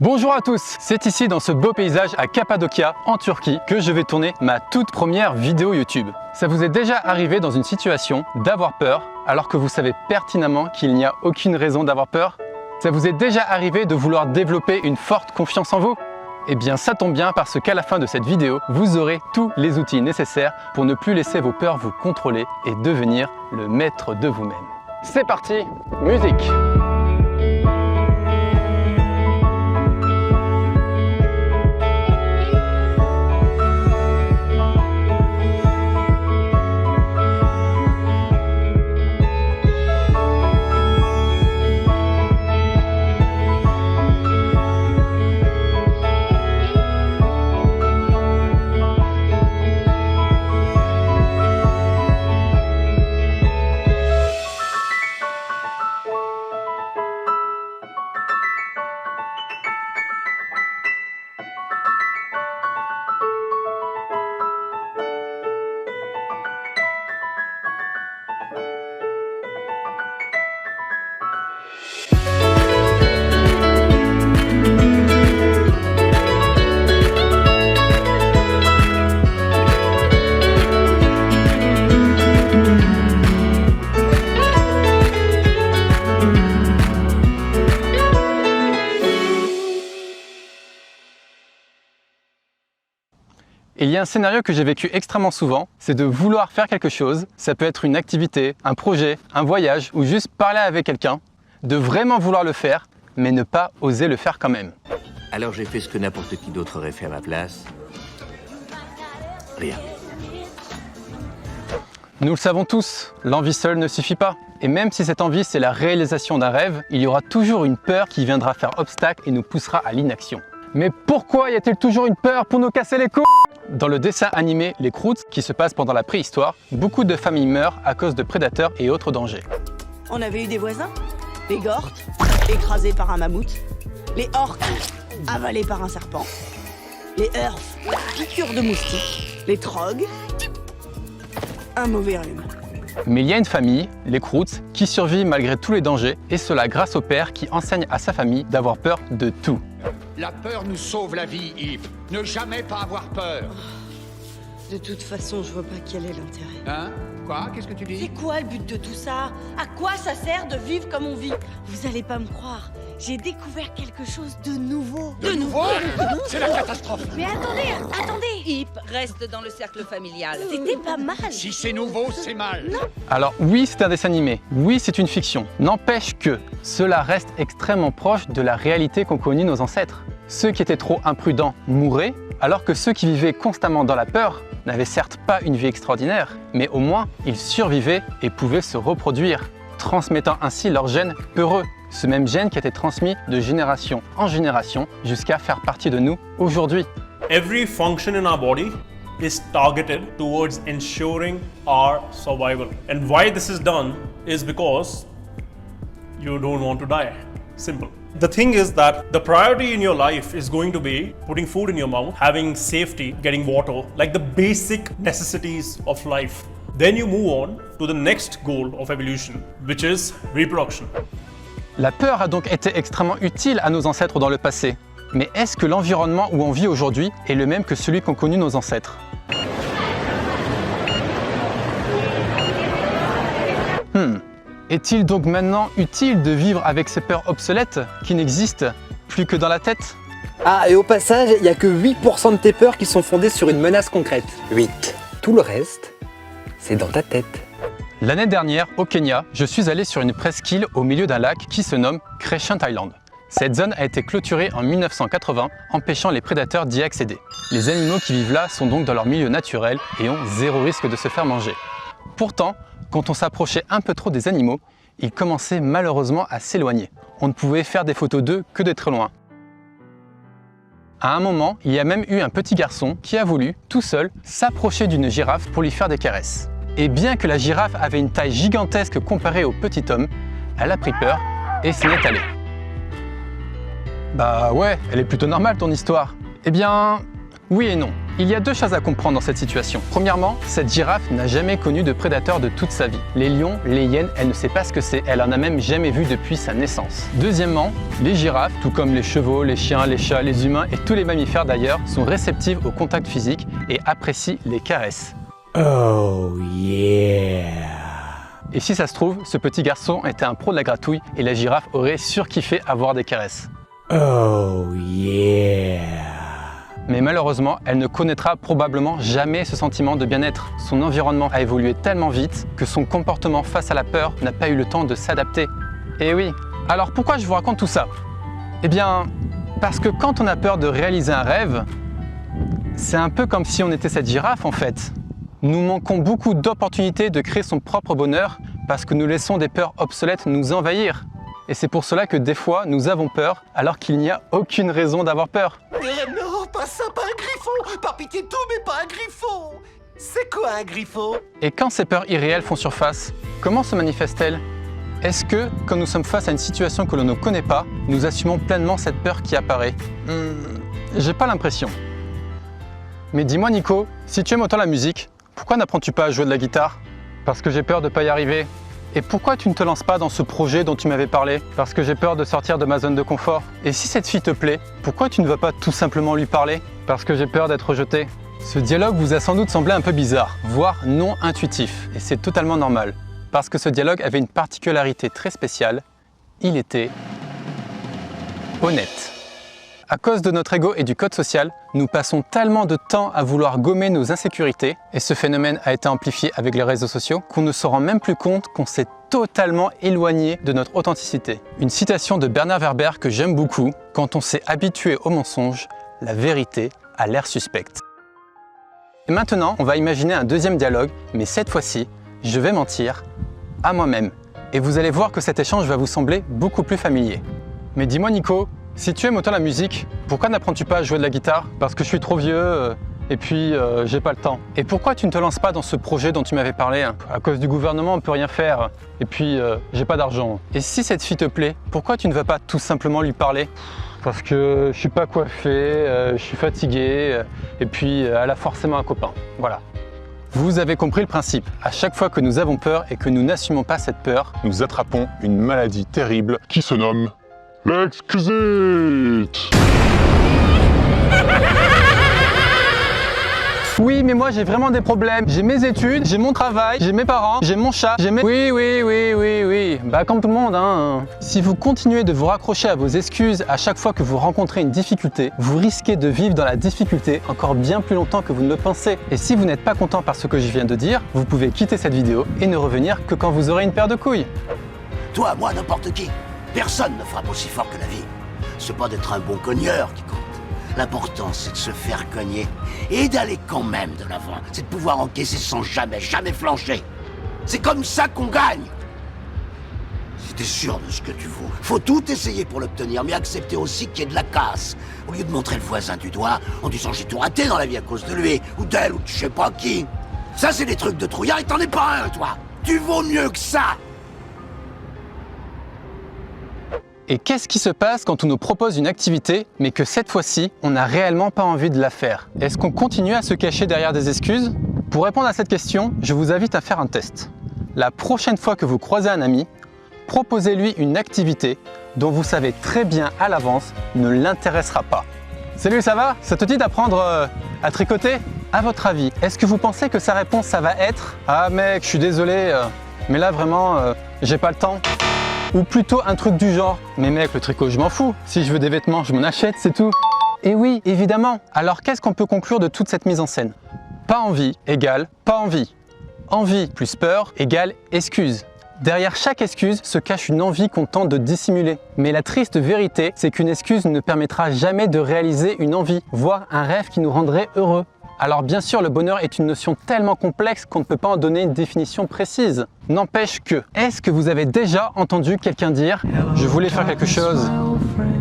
Bonjour à tous, c'est ici dans ce beau paysage à Cappadocia, en Turquie, que je vais tourner ma toute première vidéo YouTube. Ça vous est déjà arrivé dans une situation d'avoir peur, alors que vous savez pertinemment qu'il n'y a aucune raison d'avoir peur? Ça vous est déjà arrivé de vouloir développer une forte confiance en vous? Eh bien ça tombe bien parce qu'à la fin de cette vidéo, vous aurez tous les outils nécessaires pour ne plus laisser vos peurs vous contrôler et devenir le maître de vous-même. C'est parti, musique! Il y a un scénario que j'ai vécu extrêmement souvent, c'est de vouloir faire quelque chose. Ça peut être une activité, un projet, un voyage ou juste parler avec quelqu'un, de vraiment vouloir le faire, mais ne pas oser le faire quand même. Alors j'ai fait ce que n'importe qui d'autre aurait fait à ma place. Rien. Nous le savons tous, l'envie seule ne suffit pas. Et même si cette envie c'est la réalisation d'un rêve, il y aura toujours une peur qui viendra faire obstacle et nous poussera à l'inaction. Mais pourquoi y a-t-il toujours une peur pour nous casser les couilles? Dans le dessin animé Les Croods, qui se passe pendant la préhistoire, beaucoup de familles meurent à cause de prédateurs et autres dangers. On avait eu des voisins, les gortes, écrasés par un mammouth, les orques, avalés par un serpent, les earths, piqûres de moustiques, les trogs, un mauvais rhume. Mais il y a une famille, les Croods, qui survit malgré tous les dangers, et cela grâce au père qui enseigne à sa famille d'avoir peur de tout. La peur nous sauve la vie, Yves. Ne jamais pas avoir peur. De toute façon, je vois pas quel est l'intérêt. Hein? Quoi? Qu'est-ce que tu dis? C'est quoi le but de tout ça? À quoi ça sert de vivre comme on vit? Vous allez pas me croire, j'ai découvert quelque chose de nouveau. De nouveau? C'est la catastrophe. Mais attendez! Hip reste dans le cercle familial. C'était pas mal. Si c'est nouveau, c'est mal. Alors oui, c'est un dessin animé, oui, c'est une fiction. N'empêche que cela reste extrêmement proche de la réalité qu'ont connue nos ancêtres. Ceux qui étaient trop imprudents mouraient, alors que ceux qui vivaient constamment dans la peur n'avaient certes pas une vie extraordinaire, mais au moins ils survivaient et pouvaient se reproduire, transmettant ainsi leur gène peureux. Ce même gène qui a été transmis de génération en génération jusqu'à faire partie de nous aujourd'hui. Every function in our body is targeted towards ensuring our survival. And why this is done is because you don't want to die. Simple. The thing is that the priority in your life is going to be putting food in your mouth, having safety, getting water, like the basic necessities of life. Then you move on to the next goal of evolution, which is reproduction. La peur a donc été extrêmement utile à nos ancêtres dans le passé. Mais est-ce que l'environnement où on vit aujourd'hui est le même que celui qu'ont connu nos ancêtres? Est-il donc maintenant utile de vivre avec ces peurs obsolètes qui n'existent plus que dans la tête? Ah, et au passage, il n'y a que 8% de tes peurs qui sont fondées sur une menace concrète. 8. Tout le reste, c'est dans ta tête. L'année dernière, au Kenya, je suis allé sur une presqu'île au milieu d'un lac qui se nomme Crescent Island. Cette zone a été clôturée en 1980, empêchant les prédateurs d'y accéder. Les animaux qui vivent là sont donc dans leur milieu naturel et ont zéro risque de se faire manger. Pourtant, quand on s'approchait un peu trop des animaux, ils commençaient malheureusement à s'éloigner. On ne pouvait faire des photos d'eux que de très loin. À un moment, il y a même eu un petit garçon qui a voulu, tout seul, s'approcher d'une girafe pour lui faire des caresses. Et bien que la girafe avait une taille gigantesque comparée au petit homme, elle a pris peur et s'en est allée. Bah ouais, elle est plutôt normale ton histoire. Eh bien, oui et non. Il y a deux choses à comprendre dans cette situation. Premièrement, cette girafe n'a jamais connu de prédateur de toute sa vie. Les lions, les hyènes, elle ne sait pas ce que c'est, elle en a même jamais vu depuis sa naissance. Deuxièmement, les girafes, tout comme les chevaux, les chiens, les chats, les humains et tous les mammifères d'ailleurs, sont réceptives au contact physique et apprécient les caresses. Oh yeah. Et si ça se trouve, ce petit garçon était un pro de la gratouille et la girafe aurait surkiffé avoir des caresses. Oh yeah. Mais malheureusement, elle ne connaîtra probablement jamais ce sentiment de bien-être. Son environnement a évolué tellement vite que son comportement face à la peur n'a pas eu le temps de s'adapter. Et oui, alors pourquoi je vous raconte tout ça? Eh bien, parce que quand on a peur de réaliser un rêve, c'est un peu comme si on était cette girafe en fait. Nous manquons beaucoup d'opportunités de créer son propre bonheur parce que nous laissons des peurs obsolètes nous envahir. Et c'est pour cela que des fois, nous avons peur alors qu'il n'y a aucune raison d'avoir peur. Non, pas ça, pas un griffon. Par pitié tout, mais pas un griffon. C'est quoi un griffon? Et quand ces peurs irréelles font surface, comment se manifestent-elles? Est-ce que, quand nous sommes face à une situation que l'on ne connaît pas, nous assumons pleinement cette peur qui apparaît? J'ai pas l'impression. Mais dis-moi Nico, si tu aimes autant la musique, pourquoi n'apprends-tu pas à jouer de la guitare? Parce que j'ai peur de pas y arriver. Et pourquoi tu ne te lances pas dans ce projet dont tu m'avais parlé? Parce que j'ai peur de sortir de ma zone de confort. Et si cette fille te plaît, pourquoi tu ne vas pas tout simplement lui parler? Parce que j'ai peur d'être rejeté. Ce dialogue vous a sans doute semblé un peu bizarre, voire non intuitif. Et c'est totalement normal. Parce que ce dialogue avait une particularité très spéciale. Il était honnête. À cause de notre ego et du code social, nous passons tellement de temps à vouloir gommer nos insécurités, et ce phénomène a été amplifié avec les réseaux sociaux, qu'on ne se rend même plus compte qu'on s'est totalement éloigné de notre authenticité. Une citation de Bernard Werber que j'aime beaucoup, quand on s'est habitué au mensonge, la vérité a l'air suspecte. Et maintenant, on va imaginer un deuxième dialogue, mais cette fois-ci, je vais mentir à moi-même. Et vous allez voir que cet échange va vous sembler beaucoup plus familier. Mais dis-moi Nico, si tu aimes autant la musique, pourquoi n'apprends-tu pas à jouer de la guitare? Parce que je suis trop vieux et puis j'ai pas le temps. Et pourquoi tu ne te lances pas dans ce projet dont tu m'avais parlé? À cause du gouvernement, on peut rien faire. Et puis j'ai pas d'argent. Et si cette fille te plaît, pourquoi tu ne vas pas tout simplement lui parler? Parce que je suis pas coiffé, je suis fatigué et puis elle a forcément un copain. Voilà. Vous avez compris le principe. À chaque fois que nous avons peur et que nous n'assumons pas cette peur, nous attrapons une maladie terrible qui se nomme l'excusite. Oui, mais moi j'ai vraiment des problèmes. J'ai mes études, j'ai mon travail, j'ai mes parents, j'ai mon chat, j'ai mes... Oui. Bah comme tout le monde, hein. Si vous continuez de vous raccrocher à vos excuses à chaque fois que vous rencontrez une difficulté, vous risquez de vivre dans la difficulté encore bien plus longtemps que vous ne le pensez. Et si vous n'êtes pas content par ce que je viens de dire, vous pouvez quitter cette vidéo et ne revenir que quand vous aurez une paire de couilles. Toi, moi, n'importe qui. Personne ne frappe aussi fort que la vie. C'est pas d'être un bon cogneur qui compte. L'important, c'est de se faire cogner et d'aller quand même de l'avant. C'est de pouvoir encaisser sans jamais flancher. C'est comme ça qu'on gagne. Si t'es sûr de ce que tu vaux, faut tout essayer pour l'obtenir, mais accepter aussi qu'il y ait de la casse. Au lieu de montrer le voisin du doigt en disant j'ai tout raté dans la vie à cause de lui, ou d'elle, ou de je sais pas qui. Ça, c'est des trucs de trouillard et t'en es pas un, toi. Tu vaux mieux que ça. Et qu'est-ce qui se passe quand on nous propose une activité, mais que cette fois-ci, on n'a réellement pas envie de la faire? Est-ce qu'on continue à se cacher derrière des excuses? Pour répondre à cette question, je vous invite à faire un test. La prochaine fois que vous croisez un ami, proposez-lui une activité dont vous savez très bien à l'avance ne l'intéressera pas. Salut, ça va? Ça te dit d'apprendre à tricoter? À votre avis, est-ce que vous pensez que sa réponse, ça va être « Ah mec, je suis désolé, mais là vraiment, j'ai pas le temps ». Ou plutôt un truc du genre « Mais mec, le tricot, je m'en fous. Si je veux des vêtements, je m'en achète, c'est tout. » Et oui, évidemment. Alors qu'est-ce qu'on peut conclure de toute cette mise en scène? Pas envie égale pas envie. Envie plus peur égale excuse. Derrière chaque excuse se cache une envie qu'on tente de dissimuler. Mais la triste vérité, c'est qu'une excuse ne permettra jamais de réaliser une envie, voire un rêve qui nous rendrait heureux. Alors bien sûr, le bonheur est une notion tellement complexe qu'on ne peut pas en donner une définition précise. N'empêche que, est-ce que vous avez déjà entendu quelqu'un dire « Je voulais faire quelque chose,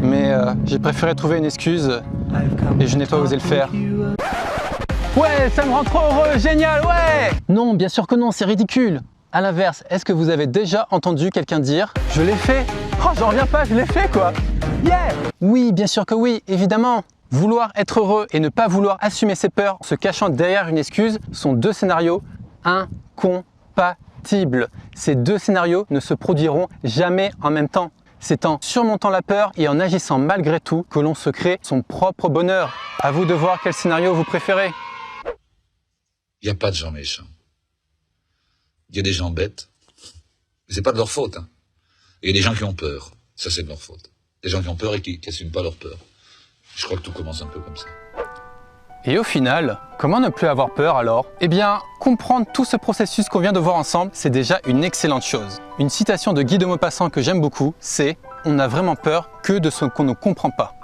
mais j'ai préféré trouver une excuse et je n'ai pas osé le faire ». Ouais, ça me rend trop heureux, génial, ouais! Non, bien sûr que non, c'est ridicule. À l'inverse, est-ce que vous avez déjà entendu quelqu'un dire « Je l'ai fait, oh j'en reviens pas, je l'ai fait quoi !» Yeah! Oui, bien sûr que oui, évidemment. Vouloir être heureux et ne pas vouloir assumer ses peurs en se cachant derrière une excuse sont deux scénarios incompatibles. Ces deux scénarios ne se produiront jamais en même temps. C'est en surmontant la peur et en agissant malgré tout que l'on se crée son propre bonheur. À vous de voir quel scénario vous préférez. Il n'y a pas de gens méchants. Il y a des gens bêtes. Mais c'est pas de leur faute. Hein. Et il y a des gens qui ont peur. Ça, c'est de leur faute. Des gens qui ont peur et qui n'assument pas leur peur. Je crois que tout commence un peu comme ça. Et au final, comment ne plus avoir peur alors? Eh bien, comprendre tout ce processus qu'on vient de voir ensemble, c'est déjà une excellente chose. Une citation de Guy de Maupassant que j'aime beaucoup, c'est « On n'a vraiment peur que de ce qu'on ne comprend pas ».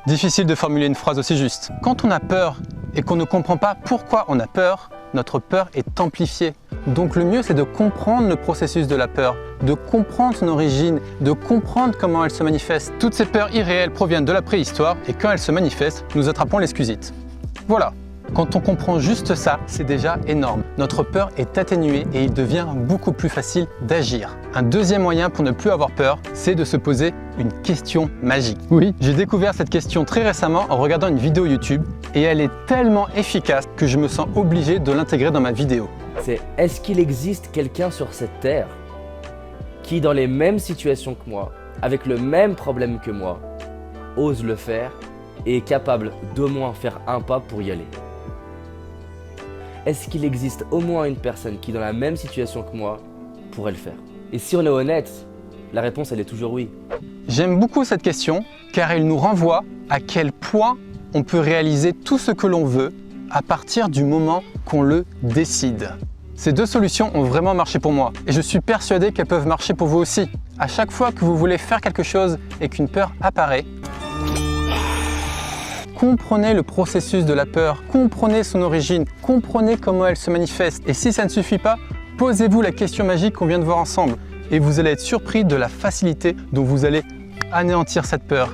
Difficile de formuler une phrase aussi juste. Quand on a peur et qu'on ne comprend pas pourquoi on a peur, notre peur est amplifiée. Donc le mieux, c'est de comprendre le processus de la peur, de comprendre son origine, de comprendre comment elle se manifeste. Toutes ces peurs irréelles proviennent de la préhistoire et quand elles se manifestent, nous attrapons l'exquisite. Voilà. Quand on comprend juste ça, c'est déjà énorme. Notre peur est atténuée et il devient beaucoup plus facile d'agir. Un deuxième moyen pour ne plus avoir peur, c'est de se poser une question magique. Oui, j'ai découvert cette question très récemment en regardant une vidéo YouTube et elle est tellement efficace que je me sens obligé de l'intégrer dans ma vidéo. C'est est-ce qu'il existe quelqu'un sur cette terre qui, dans les mêmes situations que moi, avec le même problème que moi, ose le faire et est capable d'au moins faire un pas pour y aller? Est-ce qu'il existe au moins une personne qui, dans la même situation que moi, pourrait le faire? Et si on est honnête, la réponse elle est toujours oui. J'aime beaucoup cette question car elle nous renvoie à quel point on peut réaliser tout ce que l'on veut à partir du moment qu'on le décide. Ces deux solutions ont vraiment marché pour moi et je suis persuadé qu'elles peuvent marcher pour vous aussi. À chaque fois que vous voulez faire quelque chose et qu'une peur apparaît, comprenez le processus de la peur, comprenez son origine, comprenez comment elle se manifeste. Et si ça ne suffit pas, posez-vous la question magique qu'on vient de voir ensemble et vous allez être surpris de la facilité dont vous allez anéantir cette peur.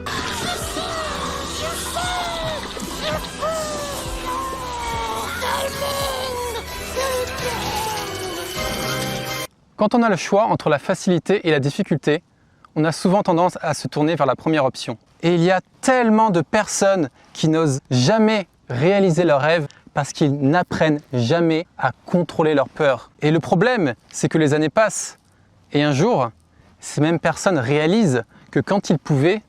Quand on a le choix entre la facilité et la difficulté, on a souvent tendance à se tourner vers la première option. Et il y a tellement de personnes qui n'osent jamais réaliser leurs rêves parce qu'ils n'apprennent jamais à contrôler leur peur. Et le problème, c'est que les années passent et un jour, ces mêmes personnes réalisent que quand ils pouvaient,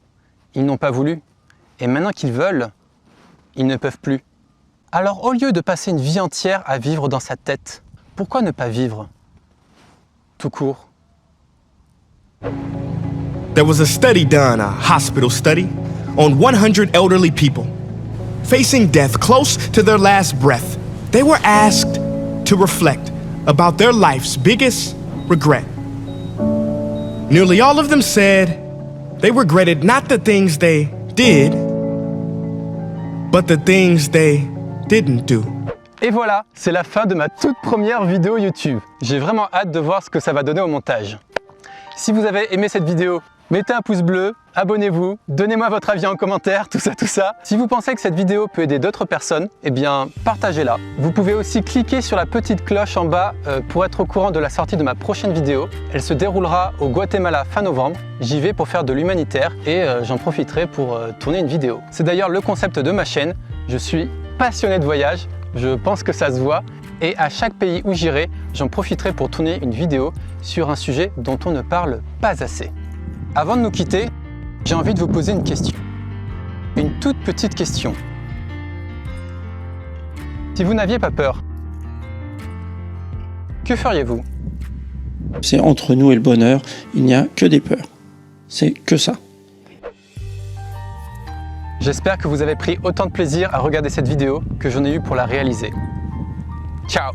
ils n'ont pas voulu. Et maintenant qu'ils veulent, ils ne peuvent plus. Alors au lieu de passer une vie entière à vivre dans sa tête, pourquoi ne pas vivre tout court? There was a study done, a hospital study, on 100 elderly people. Facing death close to their last breath, they were asked to reflect about their life's biggest regret. Nearly all of them said they regretted not the things they did, but the things they didn't do. Et voilà, c'est la fin de ma toute première vidéo YouTube. J'ai vraiment hâte de voir ce que ça va donner au montage. Si vous avez aimé cette vidéo, mettez un pouce bleu, abonnez-vous, donnez-moi votre avis en commentaire, tout ça. Si vous pensez que cette vidéo peut aider d'autres personnes, eh bien partagez-la. Vous pouvez aussi cliquer sur la petite cloche en bas pour être au courant de la sortie de ma prochaine vidéo. Elle se déroulera au Guatemala fin novembre. J'y vais pour faire de l'humanitaire et j'en profiterai pour tourner une vidéo. C'est d'ailleurs le concept de ma chaîne. Je suis passionné de voyage, je pense que ça se voit. Et à chaque pays où j'irai, j'en profiterai pour tourner une vidéo sur un sujet dont on ne parle pas assez. Avant de nous quitter, j'ai envie de vous poser une question. Une toute petite question. Si vous n'aviez pas peur, que feriez-vous? C'est entre nous et le bonheur, il n'y a que des peurs. C'est que ça. J'espère que vous avez pris autant de plaisir à regarder cette vidéo que j'en ai eu pour la réaliser. Ciao!